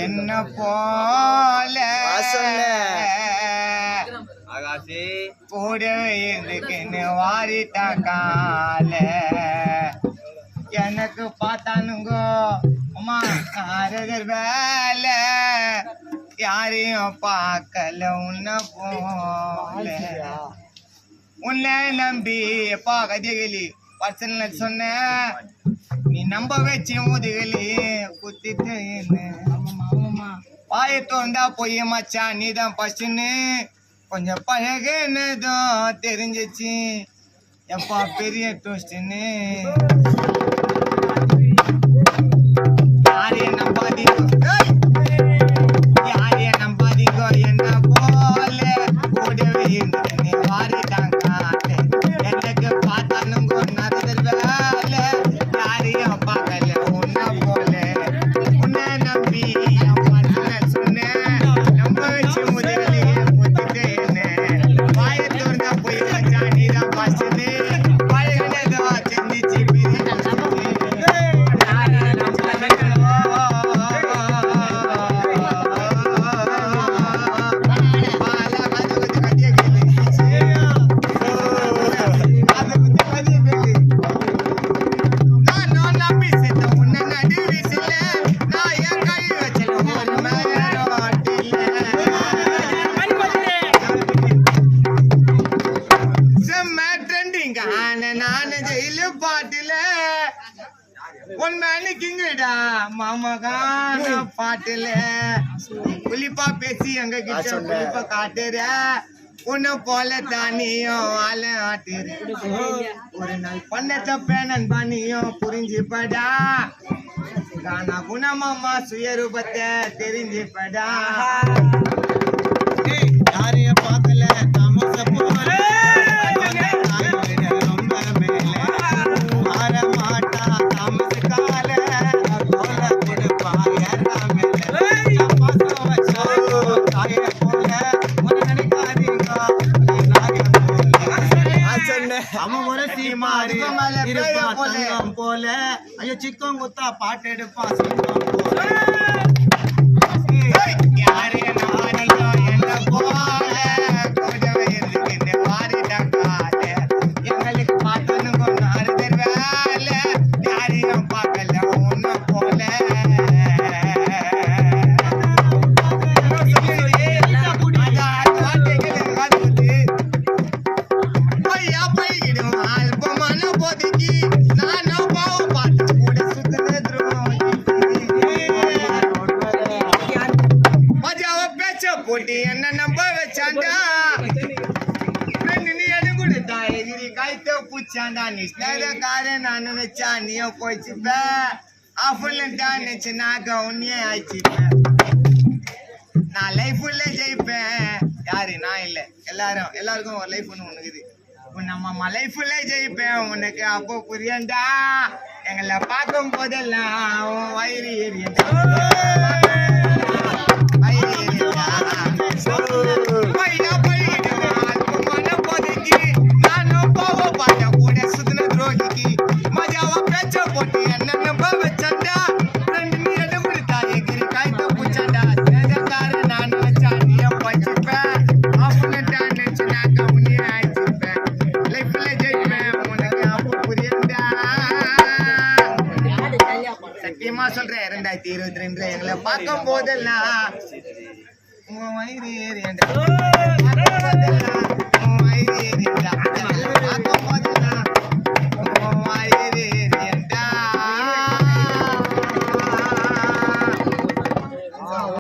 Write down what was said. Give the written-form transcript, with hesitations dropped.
என்ன போல கூட இருக்குன்னு வாரிட்டாக்கால எனக்கு பார்த்தானுங்கோ அம்மா ஆரதர் வேலை யாரையும் பார்க்கல உன்ன போல உன்னை நம்பி எப்பா கதியகளி பர்சனல சொன்ன நீ நம்ப வச்சு முதுகலி குத்திட்டு வாய தோண்டா போய் மச்சான் நீதான் பசுன்னு கொஞ்சம் பழகுனதும் தெரிஞ்சிச்சு எப்பா பெரிய டோஸ்ட்னு யாரையும் நம்பாதீங்கோ என்ன போல கூடவே இருந்து நீ வாரிட்டாங்க எனக்கு பார்த்தானுங்கோ நடந்தல் வேலை யாரையும் பார்க்கல உன்ன போல உன்னை நம்பி சொன்னேன் நம்ப வச்சு முதலே ஒத்துட்டு என்ன வாய தோர்ந்தா போய் வச்சா நீதான் பசுன்னு பழகினதோ செஞ்சிச்சு மாமகான பாட்டுல புலிப்பா பேசி எங்க கிட்ட புலிப்பா காட்டுற உன்னை போல தானியும் ஆள ஆட்டுற ஒரு நாள் பண்ண தப்ப நண்பானியும் புரிஞ்சுப்படா கானா குணமாமா சுயரூபத்தை தெரிஞ்சுப்படா யாரைய பார்க்கல தாமச போல போல ஐயோ சிக்கம் குத்தா பாட்டு எடுப்பா எங்களுக்கு பார்த்தனுங்க நாரதர் வேலை யாரையும் பார்க்கல ஒன்ன போல போட்டி என்ன நம்ப வச்சாண்டா நீ எது கொடுத்தா எகிரி காய்த்த பூச்சாண்டா நீ ஸ்நேகக்காரன் நான் நினைச்சா நீயோ போயிச்சுப்ப ஆஃபுல்லா நினைச்சு நான் கவுனியே ஆயிச்சுப்பேன் நான் லைஃப்ல ஜெயிப்பேன் யாரு நான் இல்லை எல்லாருக்கும் ஒரு லைஃப் ஒன்று உனக்குது நம்ம லைஃப்ல ஜெயிப்பேன் உனக்கு அப்போ புரியண்டா எங்களை பார்க்கும் போதெல்லாம் வயிறு எரியண்டா சத்தியமா சொல்றேன் 2022 எங்களை பார்க்கும் போதெல்லாம் வயிறு ஏறி